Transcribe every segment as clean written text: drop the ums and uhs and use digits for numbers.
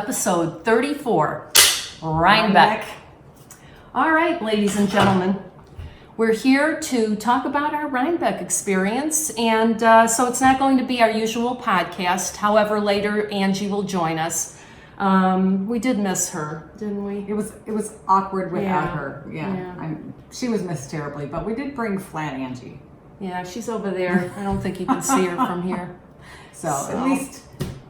episode 34, Rhinebeck. All right, ladies and gentlemen, we're here to talk about our Rhinebeck experience, and so it's not going to be our usual podcast. However, later Angie will join us. We did miss her, didn't we? It was awkward without Yeah. her. Yeah. She was missed terribly, but we did bring Flat Angie. Yeah, she's over there. I don't think you can see her from here. So.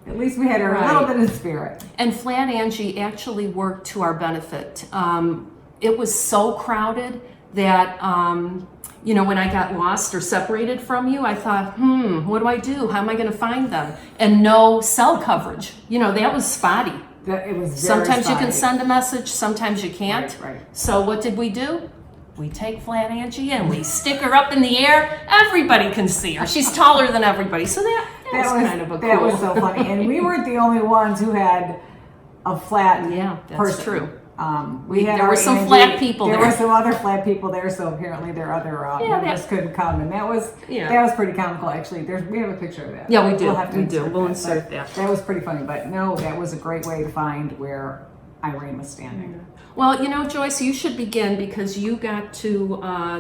At least we had her a little bit of spirit. And Flat Angie actually worked to our benefit. It was so crowded that, when I got lost or separated from you, I thought, what do I do? How am I going to find them? And no cell coverage. That was spotty. It was very Sometimes spotty. you can send a message, sometimes you can't. Right. So what did we do? We take Flat Angie and we stick her up in the air. Everybody can see her. She's taller than everybody. So that was kind of a cool. That was so funny. And we weren't the only ones who had a flat that's person. true. There were some flat people there. There were some other flat people there, so apparently their other members couldn't come, and that was pretty comical. Actually, we have a picture of that. Yeah, we do. We'll insert that. That was pretty funny, but no, that was a great way to find where Irene was standing. Well, Joyce, you should begin because you got to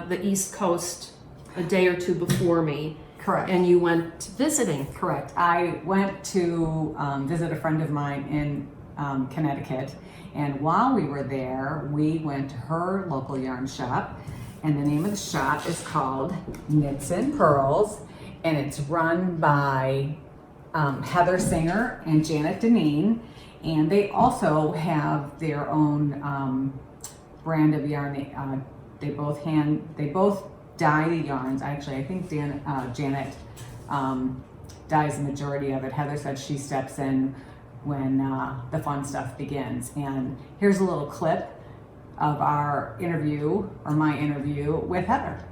the East Coast a day or two before me. Correct. And you went visiting. Correct. I went to visit a friend of mine in Connecticut. And while we were there, we went to her local yarn shop, and the name of the shop is called Knits and Pearls, and it's run by Heather Singer and Janet Deneen, and they also have their own brand of yarn. They both dye the yarns. Actually, I think Janet dyes the majority of it. Heather said she steps in when the fun stuff begins. And here's a little clip of our interview, or my interview, with Heather.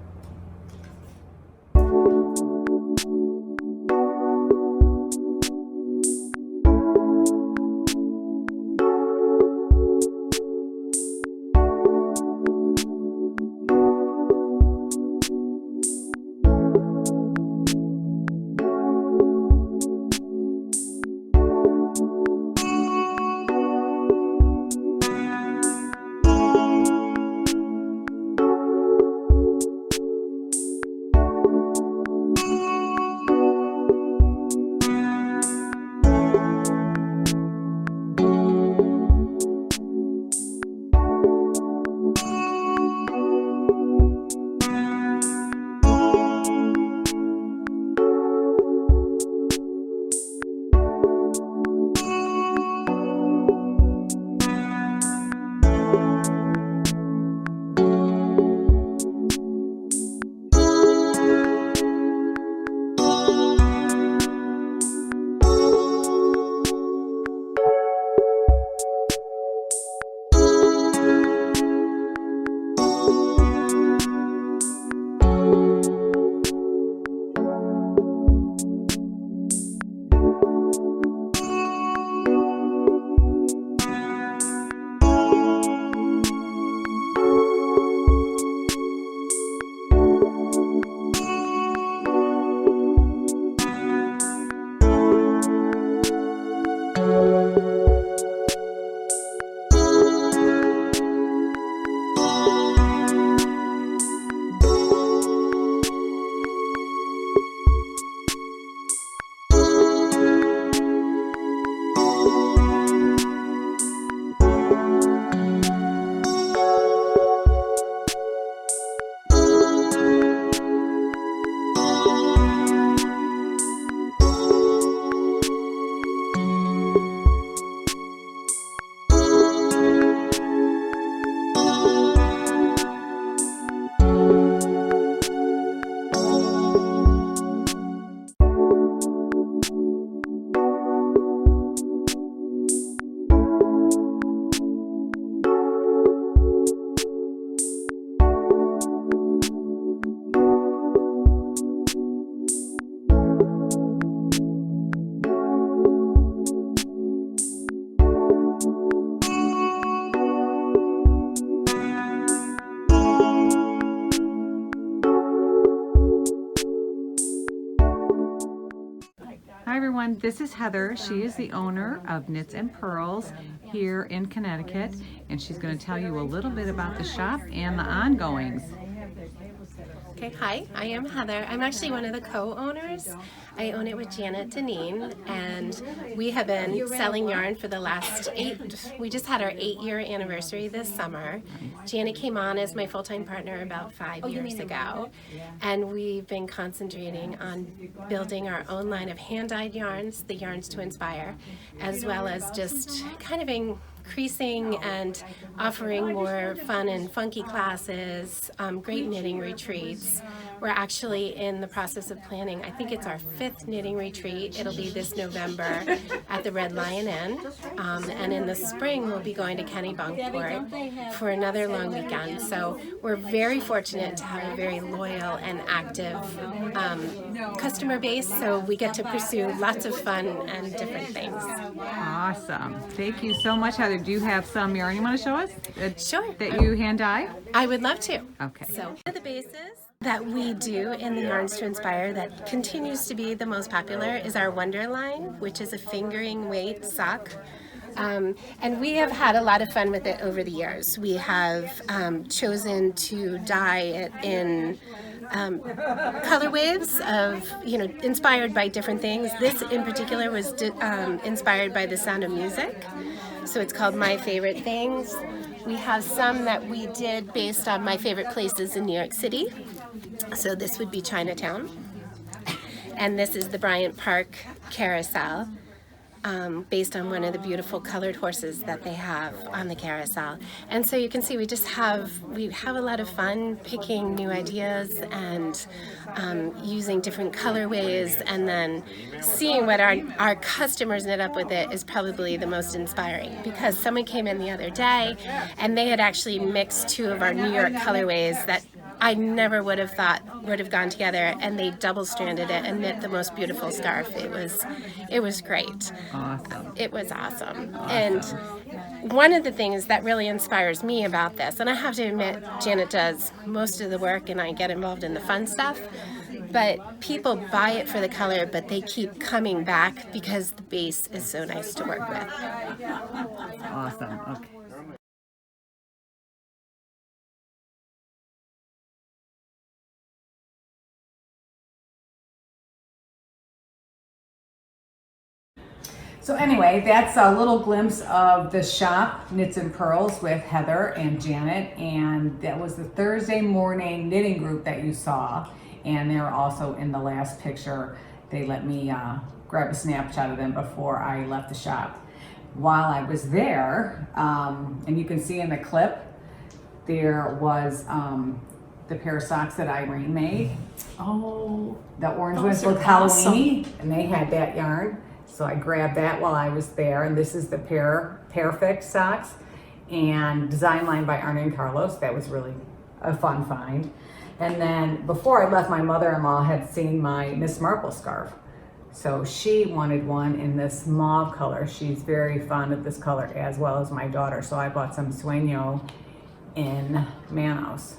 everyone. This is Heather. She is the owner of Knits and Pearls here in Connecticut, and she's going to tell you a little bit about the shop and the ongoings. Okay, hi, I am Heather. I'm actually one of the co-owners. I own it with Janet Deneen, and we have been selling yarn for the last we just had our 8-year anniversary this summer. Janet came on as my full-time partner about 5 years ago, and we've been concentrating on building our own line of hand-dyed yarns, the Yarns to Inspire, as well as just kind of increasing and offering more fun and funky classes, great knitting retreats. We're actually in the process of planning, I think it's our 5th knitting retreat. It'll be this November at the Red Lion Inn. And in the spring, we'll be going to Kennebunkport for another long weekend. So we're very fortunate to have a very loyal and active customer base. So we get to pursue lots of fun and different things. Awesome. Thank you so much, Heather. Do you have some yarn you want to show us? Sure. That you hand dye? I would love to. Okay. So one of the bases that we do in the Yarns to Inspire that continues to be the most popular is our Wonder line, which is a fingering weight sock. And we have had a lot of fun with it over the years. We have chosen to dye it in color waves of, inspired by different things. This in particular was inspired by the sound of music. So it's called My Favorite Things. We have some that we did based on my favorite places in New York City. So this would be Chinatown. And this is the Bryant Park Carousel, based on one of the beautiful colored horses that they have on the carousel. And so you can see we have a lot of fun picking new ideas and using different colorways, and then seeing what our customers knit up with it is probably the most inspiring, because someone came in the other day and they had actually mixed 2 of our New York colorways that I never would have thought would have gone together, and they double-stranded it and knit the most beautiful scarf. It was great. Awesome. It was awesome. And one of the things that really inspires me about this, and I have to admit, Janet does most of the work and I get involved in the fun stuff, but people buy it for the color, but they keep coming back because the base is so nice to work with. Awesome. Okay. So anyway, that's a little glimpse of the shop, Knits and Pearls, with Heather and Janet, and that was the Thursday morning knitting group that you saw, and they're also in the last picture. They let me grab a snapshot of them before I left the shop. While I was there, and you can see in the clip, there was the pair of socks that Irene made. Oh, the orange those ones are look Halloween-y, awesome. and they had that yarn. So I grabbed that while I was there, and this is the Perfect socks, and design line by Arne and Carlos. That was really a fun find. And then before I left, my mother-in-law had seen my Miss Marple scarf. So she wanted one in this mauve color. She's very fond of this color, as well as my daughter. So I bought some sueño in Manos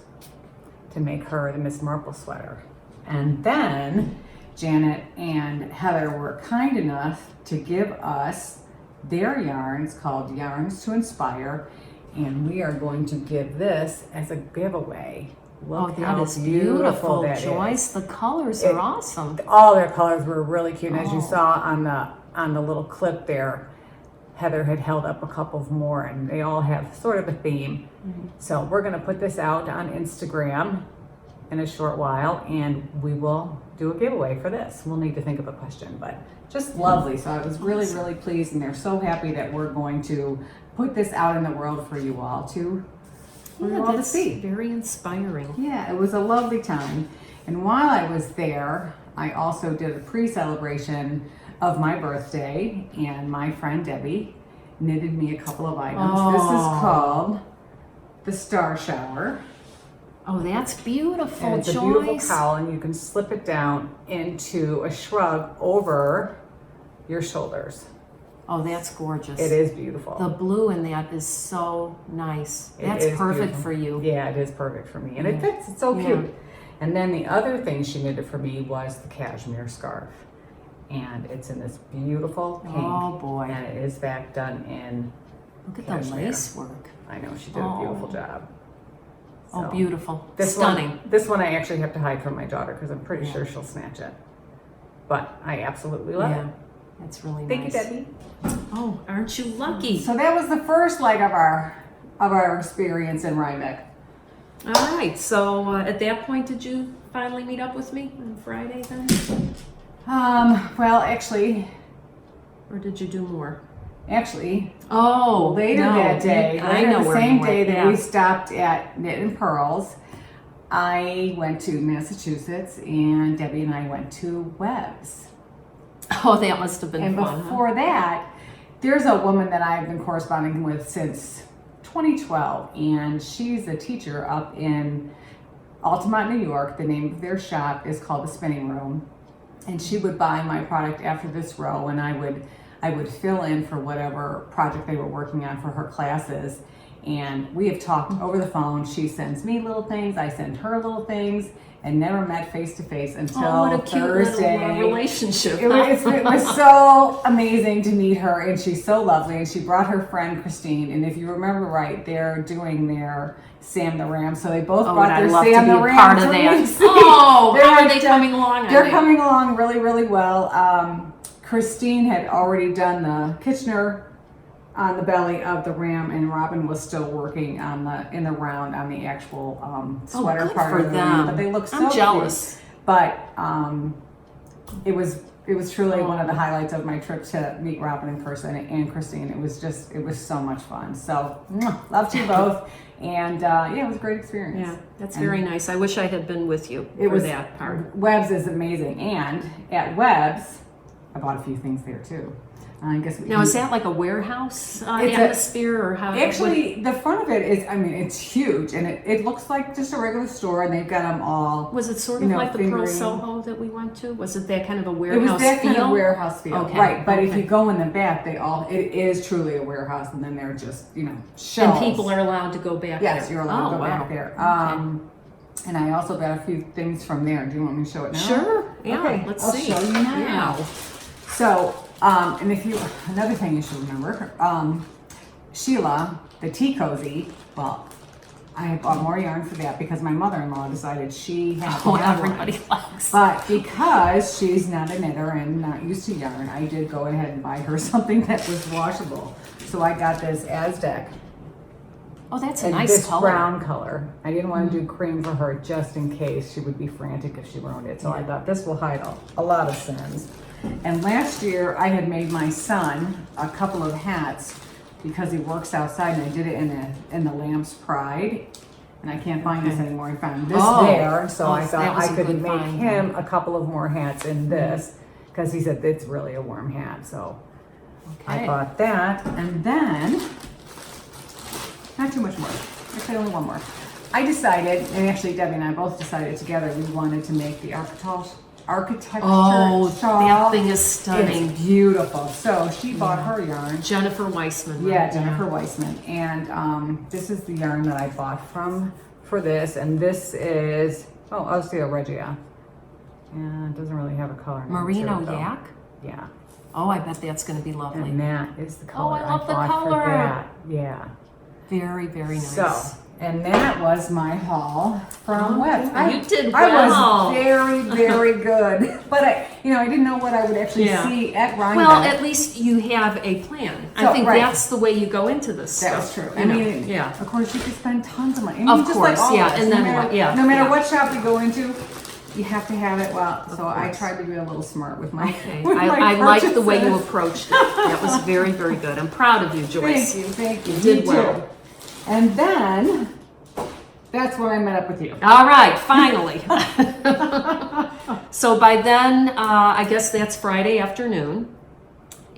to make her the Miss Marple sweater. And then Janet and Heather were kind enough to give us their yarns called Yarns to Inspire, and we are going to give this as a giveaway. Look that how is beautiful that Joyce. is. The colors are awesome. All their colors were really cute, and as you saw on the little clip there, Heather had held up a couple more, and they all have sort of a theme. So we're going to put this out on Instagram in a short while, and we will do a giveaway for this. We'll need to think of a question, but just lovely. So I was really, really pleased, and they're so happy that we're going to put this out in the world for you all to That's see. very inspiring. Yeah, it was a lovely time. And while I was there, I also did a pre-celebration of my birthday, and my friend Debbie knitted me a couple of items. This is called the Star Shower. Oh, that's beautiful, And it's Joyce. a beautiful cowl, and you can slip it down into a shrug over your shoulders. Oh, that's gorgeous. It is beautiful. The blue in that is so nice. It That's is perfect beautiful. for you. Yeah, it is perfect for me, and it Yeah. fits. It's so Yeah. cute. And then the other thing she knitted for me was the cashmere scarf. and it's in this beautiful pink. Oh boy. And it is back done in Look at cashmere. the lace work. I know, she did a beautiful job. Oh, So, beautiful. Stunning. This one I actually have to hide from my daughter because I'm pretty sure she'll snatch it. But I absolutely love it. That's really Thank nice. you, Debbie. Oh, aren't you lucky? So that was the first leg of our experience in Rhinebeck. All right. So at that point, did you finally meet up with me on Friday then? Well, actually, Or did you do more? Oh, later that day, I know the where same you day went, that we stopped at Knit and Pearls, I went to Massachusetts, and Debbie and I went to Webb's. Oh, that must have been And fun. before that, there's a woman that I've been corresponding with since 2012, and she's a teacher up in Altamont, New York. The name of their shop is called The Spinning Room, and she would buy my product after this row, and I would fill in for whatever project they were working on for her classes. And we have talked over the phone. She sends me little things, I send her little things, and never met face to face until what a cute Thursday. little relationship. It was so amazing to meet her, and she's so lovely. And she brought her friend Christine, and if you remember right, they're doing their Sam the Ram, so they both brought I'd their love Sam to the be a Ram part of for me that. to see. Oh, how are they coming along? They're coming along really, really well. Christine had already done the Kitchener on the belly of the ram, and Robin was still working on in the round on the actual sweater good part for of the ram. them. But they look so I'm jealous. cute. But it was truly one of the highlights of my trip to meet Robin in person and Christine. It was so much fun. So love to you both, and it was a great experience. Yeah, that's very nice. I wish I had been with you for that part. Webb's is amazing, and at Webb's, I bought a few things there too. I guess Now, is that like a warehouse atmosphere, or how? Actually, the front of it is, it's huge, and it looks like just a regular store, and they've got them all. Was it sort of like the Pearl Soho that we went to? Was it that kind of a It warehouse was that feel? kind of warehouse feel, Okay, right? But if okay. you go in the back, it is truly a warehouse, and then they're just shelves. And people are allowed to go back there. Yes, you're allowed to go back there. And I also got a few things from there. Do you want me to show it now? Sure. Yeah. Okay, Let's I'll see. show you now. Yeah. So, and another thing you should remember, Sheila, the tea cozy, well, I bought more yarn for that because my mother-in-law decided she had to have everybody one. likes. But because she's not a knitter and not used to yarn, I did go ahead and buy her something that was washable. So I got this Aztec. Oh, that's a And nice this color. brown color. I didn't want to do cream for her just in case she would be frantic if she ruined it. So I thought this will hide a lot of sins. And last year I had made my son a couple of hats because he works outside, and I did it in the Lamb's Pride. And I can't find this anymore. I found this there, so I that thought was I a could good make find. him a couple of more hats in this because he said it's really a warm hat. So I Okay. bought that, and then not too much more. Actually, only one more. I decided, and actually Debbie and I both decided together, we wanted to make the architecture Oh, shawl. that thing is stunning. It's beautiful. So she bought her yarn. Jennifer Weissman. Right? Yeah, Jennifer Weissman. And this is the yarn that I bought for this. And this is, Ostia Regia. And it doesn't really have a color name to Merino it, though. yak. Yeah. Oh, I bet that's going to be lovely. And that is the color I love the bought color. for that. Yeah. Very, very nice. So, and that was my haul from Web. You did I well. was very, very good. But I didn't know what I would actually Yeah. see at Rhinebeck. Well, at least you have a plan. I So, think right. that's the way you go into this that stuff. was true. you know. Yeah. Of course, you could spend tons of money. Of just course, like all yeah, of us, and then no matter, what- yeah, no matter yeah. what shop you go into, you have to have it. Well, so I course. tried to be a little smart with my. Okay. with my I like the way you purchases. approached it. That was very, very good. I'm proud of you, Joyce. Thank you. You did Me well. too. And then that's when I met up with you. All right, finally. So by then, I guess that's Friday afternoon.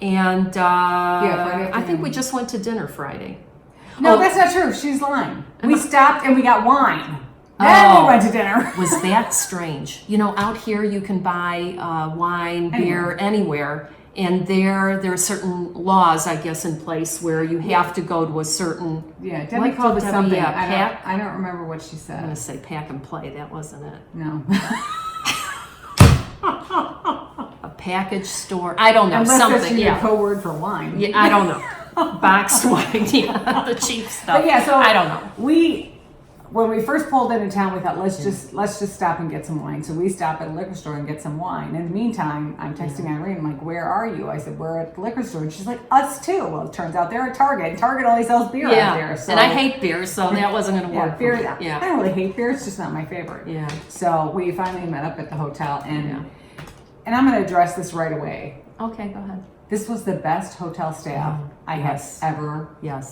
And Friday I think we afternoon. just went to dinner Friday. No, Oh. that's not true. She's lying. We stopped and we got wine. Then Oh. we went to dinner. Was that strange? You know, out here you can buy wine, beer, anywhere. And there are certain laws, I guess, in place where you have to go to a certain, Yeah, Debbie What called did it Debbie, something. pack? I don't remember what she I'm going said. to say pack and play. That wasn't it. No. A package store. I don't know, Unless something. that's your Yeah. code word for wine. Yeah, I don't know. Boxed wine, yeah, the cheap stuff. But yeah, so I don't know. When we first pulled into town, we thought let's just stop and get some wine. So we stopped at a liquor store and get some wine. In the meantime, I'm texting Irene. I'm like, "Where are you?" I said, "We're at the liquor store." And she's like, "Us too." Well, it turns out they're at Target. Target only sells beer out there. So. And I hate beer, so that wasn't going to work. Beer. For me. I don't really hate beer. It's just not my favorite. Yeah. So we finally met up at the hotel, and I'm going to address this right away. Okay, go ahead. This was the best hotel staff I have ever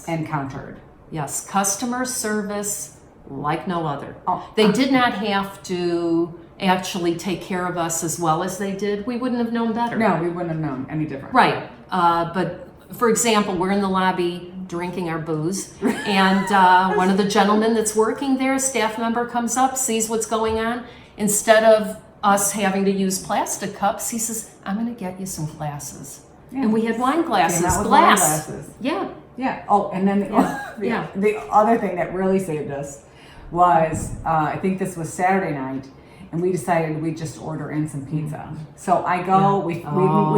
encountered. Yes, customer service like no other. Oh, they did not have to actually take care of us as well as they did. We wouldn't have known better. No, we wouldn't have known any different. Right. But for example, we're in the lobby drinking our booze, and one of the gentlemen that's working there, a staff member, comes up, sees what's going on. Instead of us having to use plastic cups, he says, "I'm going to get you some glasses." Yeah. And we had wine glasses, glass. Wine glasses. Yeah. Yeah. Oh, and then the other thing that really saved us was, I think this was Saturday night, and we decided we'd just order in some pizza. So I go, we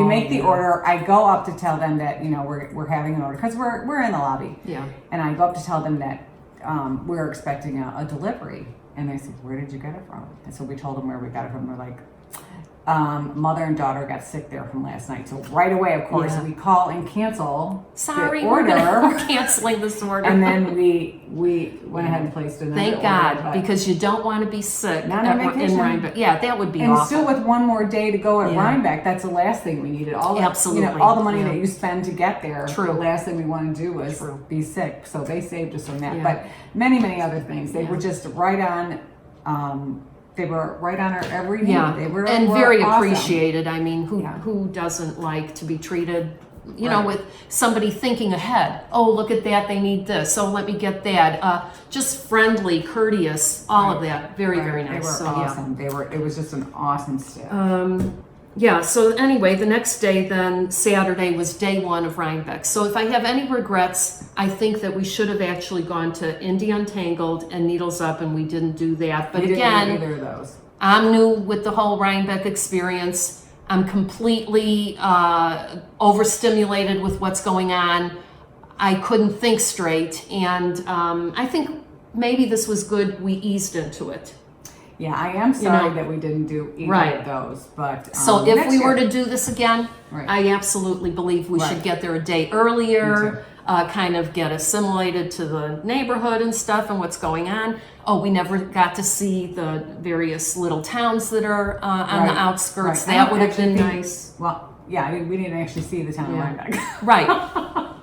make the order. I go up to tell them that, we're having an order, because we're in the lobby. Yeah. And I go up to tell them that we're expecting a delivery. And they said, "Where did you get it from?" And so we told them where we got it from. We're like, mother and daughter got sick there from last night. So right away, of course, we call and cancel the order. We're canceling this order. And then we went ahead and placed another Thank order. God, because you don't want to be sick Not on vacation. in Rhinebeck. Yeah, that would be and awful. still with one more day to go at Rhinebeck, that's the last thing we needed. Absolutely. All the money that you spend to get there, True. the last thing we want to do was be sick. So they saved us from that. Yeah. But many, many other things. They were just right on. They were right on our every need. Yeah, They were very awesome. appreciated. I mean, who doesn't like to be treated, with somebody thinking ahead? Oh, look at that, they need this. So let me get that. Just friendly, courteous, all of that. Very, very nice. They were awesome. It was just an awesome staff. So anyway, the next day then, Saturday, was day one of Rhinebeck. So if I have any regrets, I think that we should have actually gone to Indie Untangled and Needles Up, and we didn't do that. But we again, didn't do either of those. I'm new with the whole Rhinebeck experience. I'm completely overstimulated with what's going on. I couldn't think straight, and I think maybe this was good. We eased into it. Yeah, I am sorry that we didn't do either of those. But so if we were to do this again, I absolutely believe we Right. should get there a day earlier, kind of get assimilated to the neighborhood and stuff and what's going on. Oh, we never got to see the various little towns that are on the outskirts. Right. That would have been nice. Well, yeah, we didn't actually see the town of Rhinebeck. Right.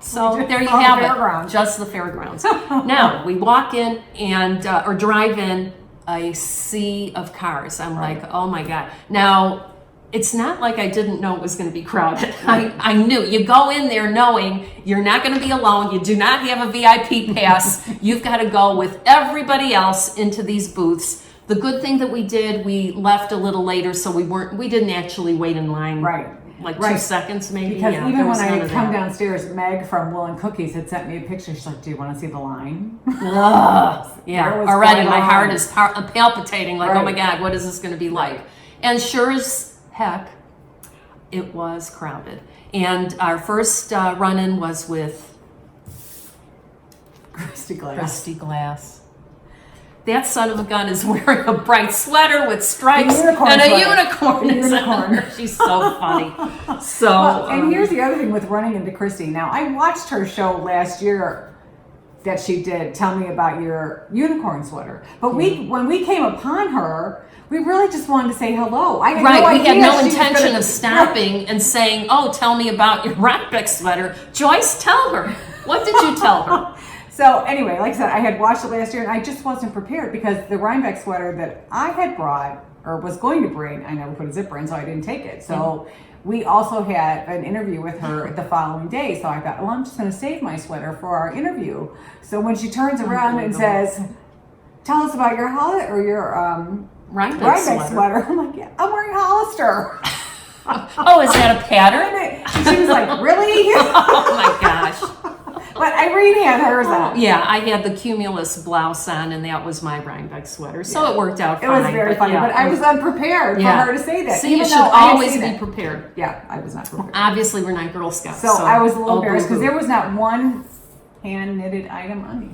So there you have it. Just the fairgrounds. Now we walk in and or drive in a sea of cars. I'm like, oh my God. Now, it's not like I didn't know it was going to be crowded. I knew. You go in there knowing you're not going to be alone. You do not have a VIP pass. You've got to go with everybody else into these booths. The good thing that we did, we left a little later, so we didn't actually wait in line. Right. Like 2 seconds maybe. Because even when I had had come downstairs, Meg from Will and Cookies had sent me a picture. She's like, "Do you want to see the line?" Yeah, already my heart is palpitating like, oh my God, what is this going to be like? And sure as heck, it was crowded. And our first run-in was with Christy Glass. That son of a gun is wearing a bright sweater with stripes and a unicorn. She's so funny. And here's the other thing with running into Christy. Now, I watched her show last year that she did, Tell Me About Your Unicorn Sweater. But when we came upon her, we really just wanted to say hello. We had no intention of stopping and saying, "Oh, tell me about your Rhinebeck sweater." Joyce, tell her. What did you tell her? So anyway, like I said, I had watched it last year and I just wasn't prepared because the Rhinebeck sweater that I had brought or was going to bring, I never put a zipper in, so I didn't take it. So we also had an interview with her the following day. So I thought, well, I'm just going to save my sweater for our interview. So when she turns around and says, "Tell us about your Rhinebeck sweater," I'm like, "Yeah, I'm wearing Hollister." Oh, is that a pattern? She was like, "Really?" Oh my gosh. But Irene had hers on. Yeah, I had the Cumulus blouse on, and that was my Rhinebeck sweater. So Yeah. it worked out It fine. was very funny, but I was unprepared for her to say that. See, you even should though I had always seen be it. prepared. Yeah, I was not prepared. Obviously, we're not Girl Scouts. So I was a little oh, embarrassed because boo-boo. there was not one hand knitted item on me.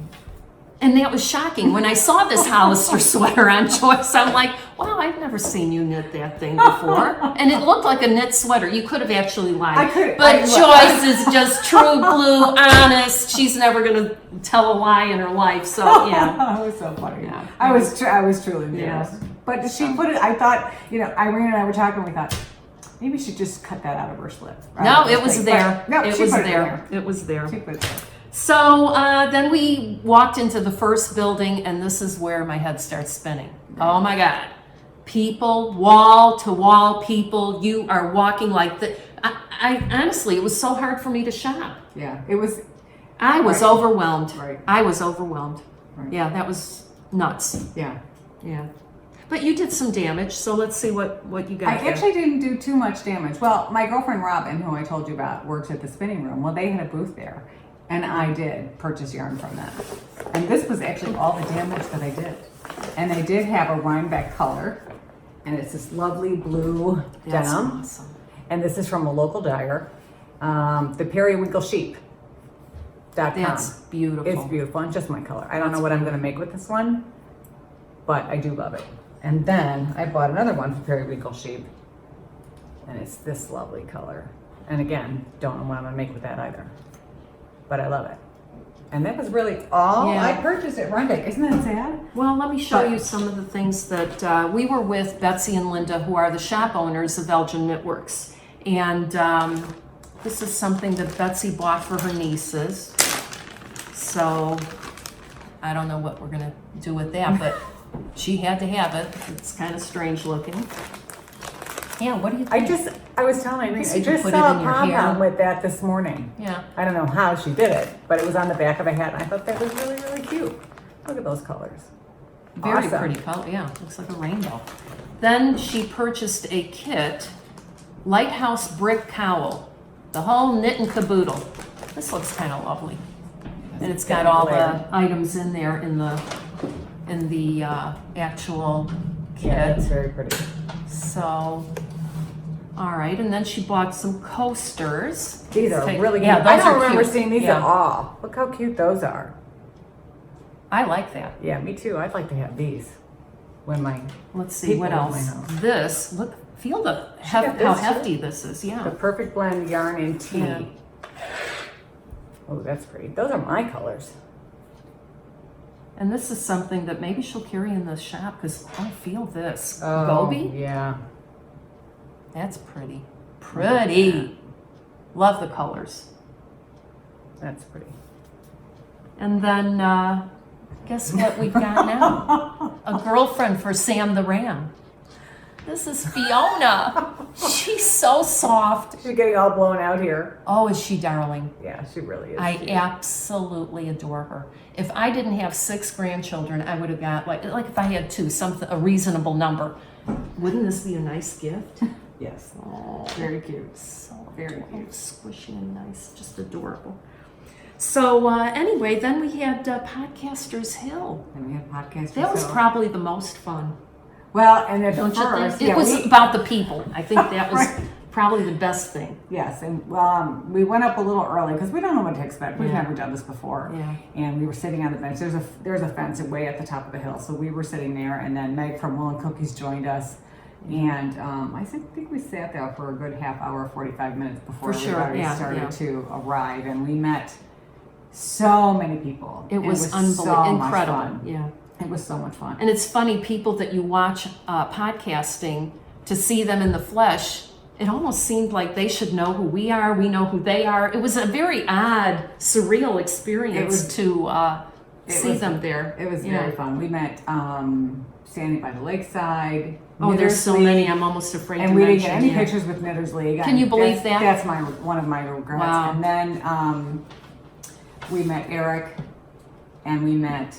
And that was shocking. When I saw this Hollister sweater on Joyce, I'm like, wow, I've never seen you knit that thing before. And it looked like a knit sweater. You could have actually lied. I could- But I- Joyce is just true blue, honest. She's never going to tell a lie in her life. So, yeah. It was so funny. Yeah. I was truly Yeah. embarrassed. But she put it. I thought, Irene and I were talking. We thought maybe she just cut that out of her slip. No, it was there. No, It she was put there. It was there. She put it there. So then we walked into the first building, and this is where my head starts spinning. Oh my God. People, wall to wall people, you are walking like the. I honestly, it was so hard for me to shop. Yeah, it was. I was Right. overwhelmed. Right. I was overwhelmed. Right. Yeah, that was nuts. Yeah. Yeah. But you did some damage, so let's see what you got I there. actually didn't do too much damage. Well, my girlfriend Robin, who I told you about, works at the spinning room. Well, they had a booth there, and I did purchase yarn from them. And this was actually all the damage that I did. And they did have a Rhinebeck color, and it's this lovely blue That's denim. awesome. And this is from a local dyer, the Periwinkle Sheep.com. That's beautiful. It's beautiful and just my color. I don't know what I'm going to make with this one, but I do love it. And then I bought another one from Periwinkle Sheep, and it's this lovely color. And again, don't know what I'm going to make with that either, but I love it. And that was really all Yeah. I purchased at Rhinebeck. Isn't that sad? Well, let me show But- you some of the things that we were with Betsy and Linda, who are the shop owners of Elgin Knitworks. And this is something that Betsy bought for her nieces. So I don't know what we're gonna do with that, but she had to have it. It's kind of strange looking. Yeah, what do you think? I was telling Irene, guess I you could just put it saw in a your hair. pom-pom with that this morning. Yeah. I don't know how she did it, but it was on the back of a hat. And I thought that was really, really cute. Look at those colors. Very Awesome. pretty color, yeah, looks like a rainbow. Then she purchased a kit, Lighthouse Brick Cowl, the whole knit and caboodle. This looks kind of lovely. And it's got all the items in there in the actual Yeah, kit. it's very pretty. So, all right, and then she bought some coasters. These are Okay, really cute. yeah, I those don't are remember cute. seeing these Yeah. at all. Look how cute those are. I like that. Yeah, me too. I'd like to have these when my Let's see, People what in my else? house. This, look, feel got how this, too? hefty this is, yeah. the perfect blend yarn and tea. Yeah. Oh, that's pretty. Those are my colors. And this is something that maybe she'll carry in the shop because I feel this. Oh, Gobi? yeah. That's pretty. Pretty. Love the colors. That's pretty. And then guess what we've got now? A girlfriend for Sam the Ram. This is Fiona. She's so soft. She's getting all blown out here. Oh, is she darling? Yeah, she really is. I cute. absolutely adore her. If I didn't have 6 grandchildren, I would have got like if I had 2, a reasonable number. Wouldn't this be a nice gift? Yes. Oh, Very cute. so Very cute. squishy and nice, just adorable. So anyway, then we had Podcasters Hill. And we have podcasts. That was probably the most fun, well, and at don't you first, think? It was about the people. I think that was Right. probably the best thing. yes, and we went up a little early because we don't know what to expect. We've Yeah. never done this before. Yeah. And we were sitting on the bench. There's a fence way at the top of the hill, so we were sitting there. And then Meg from Will and Cookies joined us, and I think we sat there for a good half hour, 45 minutes before For sure, everybody yeah, started yeah. to arrive, and we met so many people. It was so unbelievable, much incredible. fun. Yeah. It was so much fun. And it's funny, people that you watch podcasting, to see them in the flesh, it almost seemed like they should know who we are, we know who they are. It was a very odd, surreal experience to see them there. It was Yeah. very fun. We met standing by the lakeside. Oh, there's Knitters so League, many, I'm almost afraid and to we mention. didn't get any yeah. pictures with Knitters League. Can you believe that? That's one of my regrets. Wow. And then we met Eric, and we met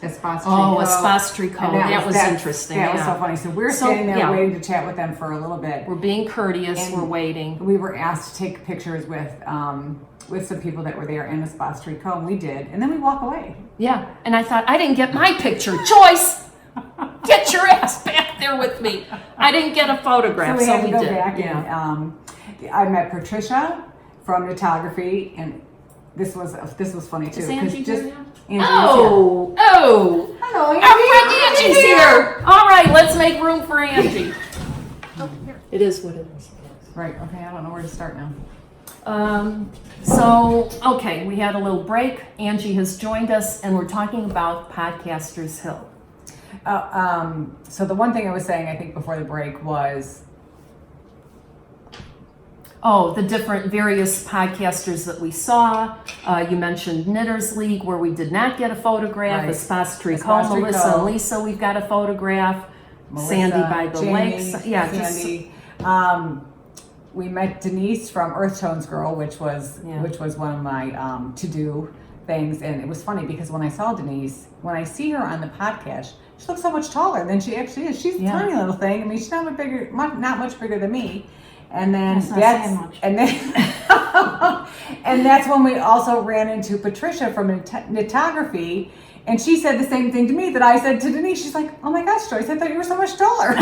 Espostre. Oh, Espostre And Cove. That was interesting. That was yeah. so funny. So we're So, standing there yeah. waiting to chat with them for a little bit. We're being courteous. And we're waiting. We were asked to take pictures with some people that were there in Espostre Cove. And we did, and then we walk away. Yeah, and I thought, I didn't get my picture. Joyce, get your ass back there with me. I didn't get a photograph, So we had to go did. back Yeah. and I met Patricia from Photography, and this was funny too. Is 'cause Angie just here now? Angie's Oh, oh. here. Hello, Angie. Our friend Angie's here. All right, let's make room for Angie. It is what it is. Right. Okay. I don't know where to start now. Okay, we had a little break. Angie has joined us, and we're talking about Podcasters Hill. So the one thing I was saying, I think before the break was, The different various podcasters that we saw. You mentioned Knitters League, where we did not get a photograph. Right. Espostre Cove, Espostre Melissa Cove. and Lisa, we've got a photograph. Melissa, Sandy by the Jamie, Lakes. Yeah, Sandy. We met Denise from Earth Tones Girl, which was one of my to-do things, and it was funny because when I saw Denise, when I see her on the podcast, she looks so much taller than she actually is. She's a tiny little thing. I mean, she's not much bigger than me. And then and that's when we also ran into Patricia from Knittography, and she said the same thing to me that I said to Denise. She's like, "Oh my gosh, Joyce, I thought you were so much taller."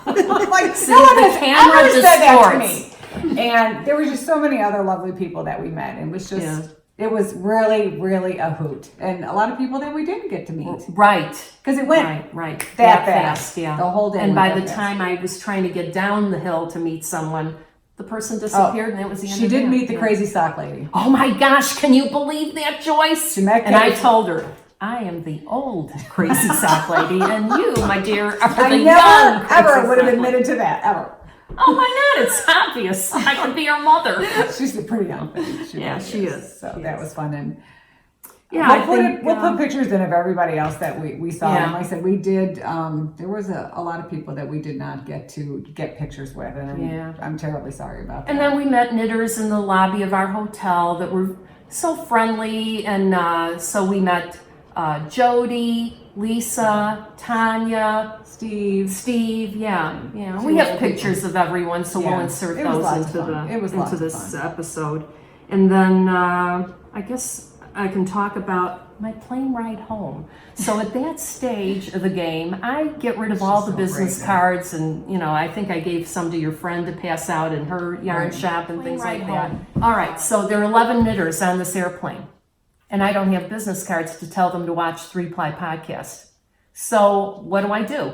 Like, See, no one the has camera ever said that to distorts. me. And there were just so many other lovely people that we met, and it was just. It was really, really a hoot, and a lot of people that we didn't get to meet. Right. Because it went Right. that fast. Yeah. The whole day. And went by that the fast. time I was trying to get down the hill to meet someone, the person disappeared, and it was the end She of did that. meet the crazy sock lady. Oh my gosh, can you believe that, Joyce? She met and I Katie. told her, I am the old crazy sock lady, and you, my dear, are the I young never, crazy ever would have sock admitted lady. to that, ever. Oh, why not? It's obvious. I could be her mother. She's a pretty young thing. Yeah, really she is. So She that is. was fun. And Yeah, we'll put pictures in of everybody else that we saw. Yeah. And like I said, we did, there was a lot of people that we did not get to get pictures with. And I'm terribly sorry about that. And then we met knitters in the lobby of our hotel that were so friendly. And so we met Jody, Lisa, Tanya, Steve. Yeah. We have pictures of everyone, so we'll insert It was those lots of into fun. It was lots into of this fun. episode. And then I guess I can talk about my plane ride home. So at that stage of the game, I get rid of all the so business great, cards, and I think I gave some to your friend to pass out in her yarn shop and things like that. All right, so there are 11 knitters on this airplane, and I don't have business cards to tell them to watch 3-Ply Podcast. So what do?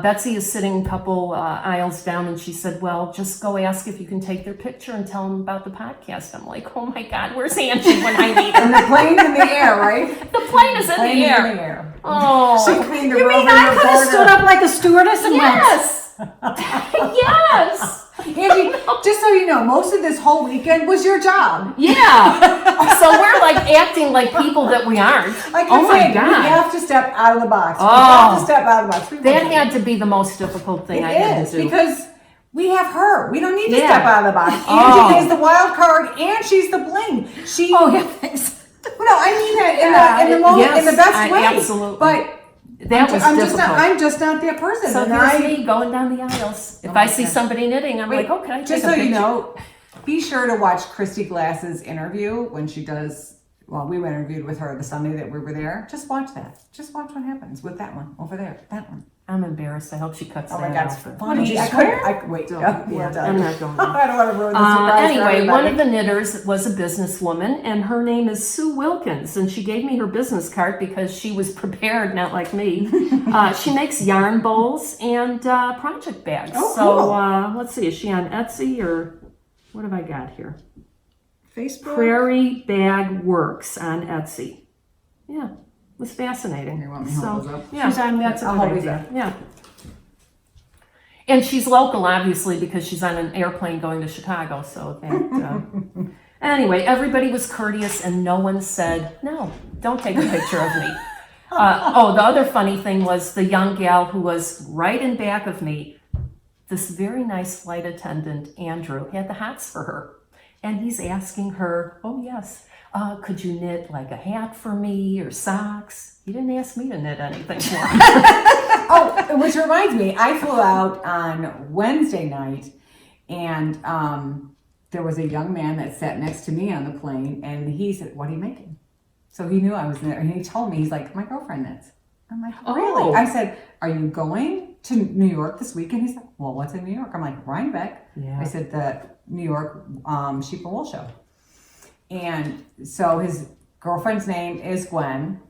Betsy is sitting a couple aisles down, and she said, well, just go ask if you can take their picture and tell them about the podcast. I'm like, oh my God, where's Angie when I need her? And the plane's in the air, right? The plane is in Plane's the air. in the air. Oh, She cleaned the You mean I could have stood up like a stewardess and yes. Yes. Angie, just so you know, most of this whole weekend was your job. Yeah. So we're like acting like people that we aren't. Like Oh you're my saying, God. we have to step out of the box. We Oh. have to step out of the box. We That really had to be the most difficult thing I It had is, to do. because we have her. We don't need to Yeah. step out of the box. Oh. Angie is the wild card, and she's the bling. She. Oh, yeah, thanks. No, I mean that in the moment, in the Yes, best way. absolutely. But That was difficult. I'm just not that person. So and here's me going down the aisles. If I see somebody knitting, I'm like, oh, can I take just a so picture? you know, be sure to watch Christy Glass's interview when she does. Well, we were interviewed with her the Sunday that we were there. Just watch that. Just watch what happens with that one over there. That one. I'm embarrassed. I hope she cuts Oh that my God, out. it's But- funny. Did you I swear? couldn't. Wait. Don't. Yeah, Yeah, we're done. I'm not going I don't want to ruin the surprise for Anyway, everybody. one of the knitters was a businesswoman, and her name is Sue Wilkins, and she gave me her business card because she was prepared, not like me. She makes yarn bowls and project bags. Oh, so cool. let's see, is she on Etsy or what have I got here? Facebook. Prairie Bag Works on Etsy. Yeah, it was fascinating. You want me to hold those up? Yeah, She's on that's a I'll good hold these idea. up. Yeah. And she's local, obviously, because she's on an airplane going to Chicago. So that. Anyway, everybody was courteous, and no one said, "No, don't take a picture of me." The other funny thing was the young gal who was right in back of me. This very nice flight attendant, Andrew, had the hots for her, and he's asking her, "Oh yes, could you knit like a hat for me or socks? You didn't ask me to knit anything for him. Oh, which reminds me, I flew out on Wednesday night, and there was a young man that sat next to me on the plane, and he said, "What are you making?" So he knew I was there, and he told me, he's like, "My girlfriend knits." I'm like, "Really?" Oh. I said, "Are you going to New York this weekend?" He said, "Well, what's in New York?" I'm like, "Rhinebeck." Yeah. I said, "The New York Sheep and Wool Show." And so his girlfriend's name is Gwen.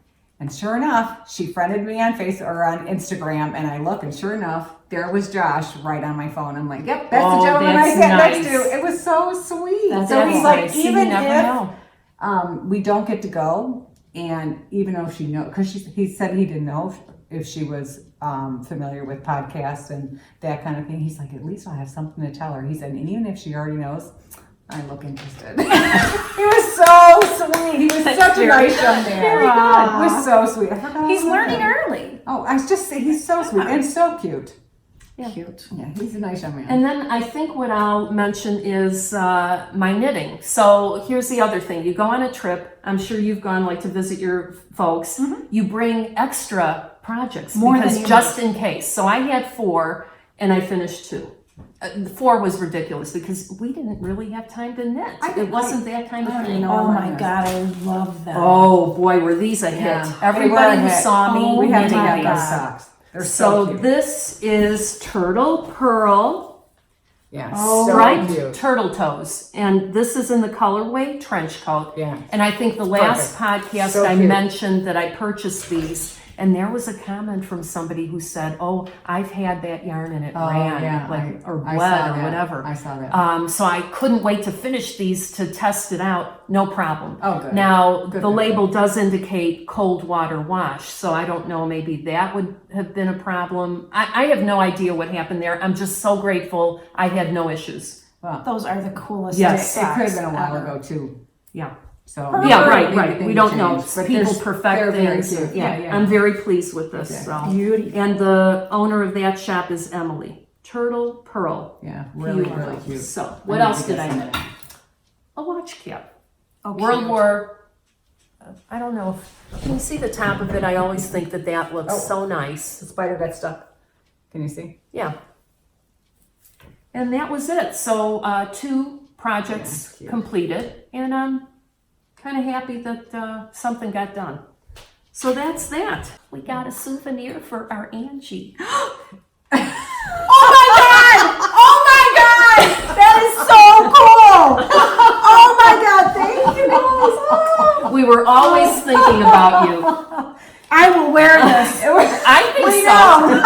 And sure enough, she friended me on Facebook or on Instagram, and I look, and sure enough, there was Josh right on my phone. I'm like, "Yep, that's the gentleman I that's sat next nice. to." It was so sweet. That's So he's like, nice. See, you even never if know. we don't get to go, and even though she knows, because he said he didn't know if she was familiar with podcasts and that kind of thing. He's like, "At least I'll have something to tell her." He said, "And even if she already knows, I look interested." He was so sweet. He was such a nice young man. Very good. He was so sweet. I forgot He's all about learning him. early. Oh, I was just saying, he's so sweet and so cute. Yeah. Cute. Yeah, he's a nice young man. And then I think what I'll mention is my knitting. So here's the other thing. You go on a trip. I'm sure you've gone like to visit your folks. You bring extra projects More than because you just in case. So I had 4 and I finished 2. 4 was ridiculous because we didn't really have time to knit. It wasn't that kind of thing. Oh my God, I love them. Oh boy, were these a hit. Yeah. Everybody They were a who hit. saw me Oh we have to knitting get these. those socks. They're So so cute. this is Turtle Pearl Yeah, Oh, so striped cute. turtle toes, and this is in the colorway trench coat. Yeah. And I think the last podcast So I cute. mentioned that I purchased these, and there was a comment from somebody who said, "Oh, I've had that yarn and it ran, yeah, like or I bled saw or that. whatever." I saw that. So I couldn't wait to finish these to test it out. No problem. Oh, good. Now Good the for you. label does indicate cold water wash, so I don't know. Maybe that would have been a problem. I have no idea what happened there. I'm just so grateful. I had no issues. Well, Those are the coolest. Yes. it could have been a socks while ever. ago too. Yeah. So Yeah, maybe right. things We don't know. changed, but People they're perfect very things. cute. Yeah. I'm very pleased with this. Yeah. So. Beauty. And the owner of that shop is Emily. Turtle Pearl. Yeah, really, Beautiful. really cute. So, what else did I knit? A watch cap. World cute. War. I don't know. Can you see the top of it? I always think that looks Oh. so nice. The spider got stuck. Can you see? Yeah. And that was it. So 2 projects cute. completed, and I'm kind of happy that something got done. So that's that. We got a souvenir for our Angi. Oh my God! That is so cool! Oh my God! Thank you guys. Oh. We were always thinking about you. I will wear this. I think We so. know.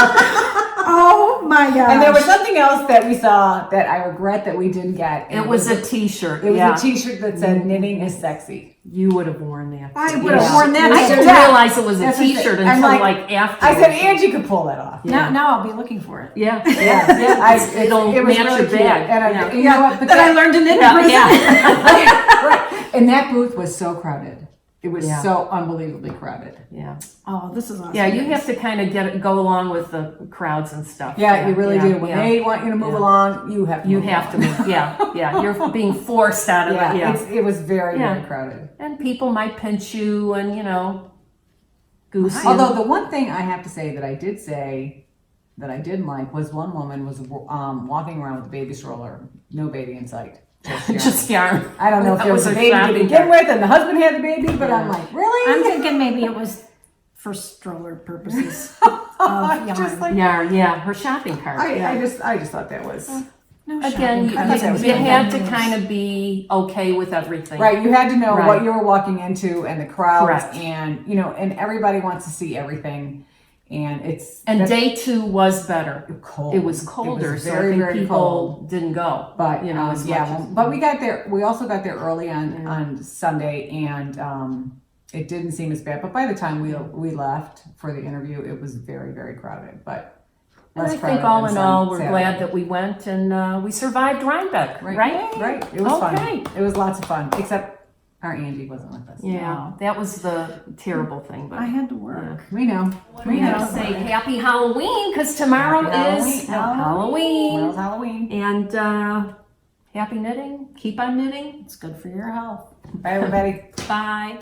Oh my God! And there was something else that we saw that I regret that we didn't get. It was a T-shirt. It was yeah. a T-shirt that said "Knitting is sexy." You would have worn that. I too. would have Yeah. worn that. I to didn't death. realize it was a That's the thing. T-shirt I'm until like- like after. I said Angie could pull that off. Now I'll be looking for it. Yeah. Yeah, It'll it was match really your cute. bag. And Yeah. you know what? But That I learned to knit in prison. Yeah. right. And that booth was so crowded. It was Yeah. so unbelievably crowded. Yeah. Oh, this is awesome. Yeah, you have to kind of go along with the crowds and stuff. Yeah, you really do. When yeah. they want you to move Yeah. along, you have to. You move have to along. move. Yeah, yeah. You're being forced out of Yeah, it. Yeah. it was very, Yeah. very crowded. And people might pinch you and, goose you. Although the one thing I have to say that I did say that I didn't like was one woman was walking around with a baby stroller, no baby in sight. Just yarn. I don't know if That there was was a her baby to shopping begin cart. with and the husband had the baby, but I'm like, really? I'm thinking maybe it was for stroller purposes of yarn. Just like- Yarn, yeah. Her shopping cart. yeah. I just thought that was No Again, shopping carts. you had to kind of be okay with everything. right. You had to know Right. what you were walking into and the crowds, Correct. and and everybody wants to see everything, and it's And that's day 2 was better. cold. It was colder, so I very, think very people cold. didn't go. But as yeah, much as- but we got there. We also got there early on Sunday, and it didn't seem as bad. But by the time we left for the interview, it was very, very crowded. But And less I crowded think all than in all, we're Saturday. glad that we went and we survived Rhinebeck, right? Right. It was Okay. fun. It was lots of fun. Except our Angie wasn't with us. Yeah, that was the terrible thing. But I had to work. We know. we have to say happy Halloween because tomorrow Happy is Halloween. Halloween. Tomorrow's Halloween. And Happy knitting. Keep on knitting. It's good for your health. Bye, everybody. Bye.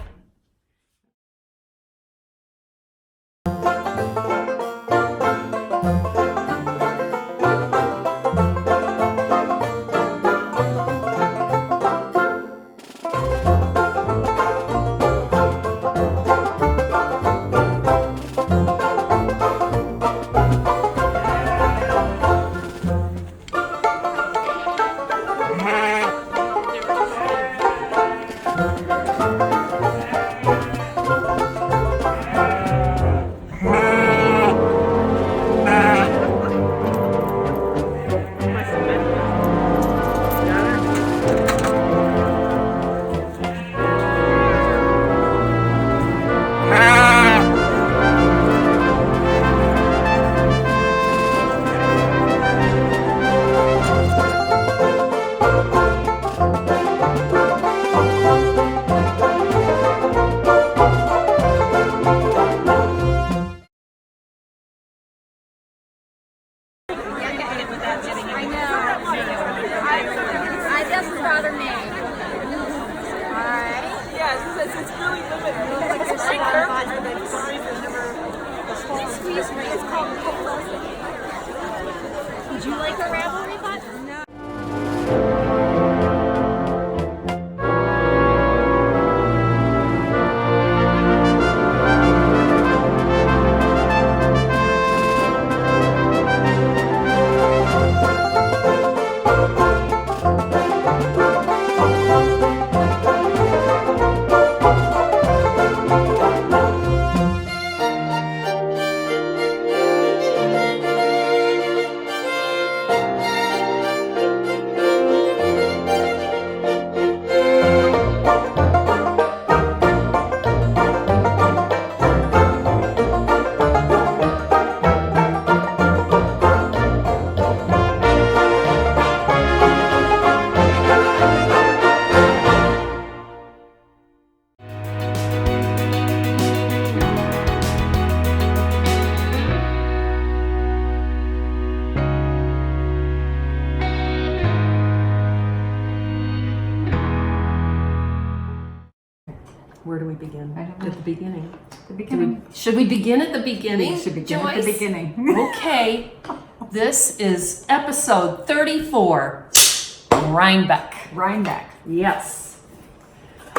I just brought her name. Alright. Yeah, it's really limited. It's very careful. Squeeze me. It's called Coca-Cola. Would you like a Ravelry button? No. Where do we begin? I don't know. At the beginning. The beginning. Should we begin at the beginning? We should begin at Joyce? the beginning. Okay. This is episode 34. Rhinebeck. Rhinebeck. Yes.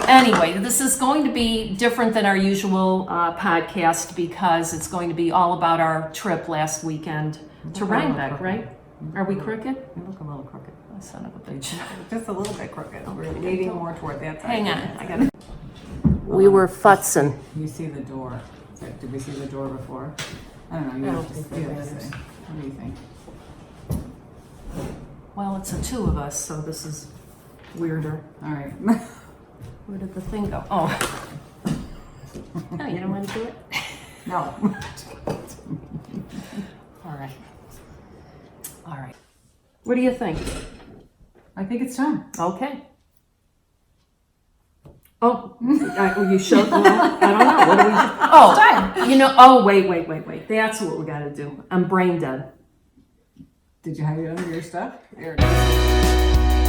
Anyway, this is going to be different than our usual podcast because it's going to be all about our trip last weekend to Rhinebeck, right? Are we crooked? You look a little crooked. Oh, son of a bitch. Just a little bit crooked. We're leaning more toward that side. Hang on. I gotta. We were futzing. You see the door. Did we see the door before? I don't know. You I have don't to think see that this matters. thing. What do you think? Well, it's the two of us, so this is weirder. All right. Where did the thing go? Oh. No, you don't want to do it? No. All right. All right. What do you think? I think it's time. Okay. Oh, you showed. Well, I don't know. What do we do? Oh, you know. Oh, wait. That's what we got to do. I'm brain dead. Did you hide it under your stuff? There it is.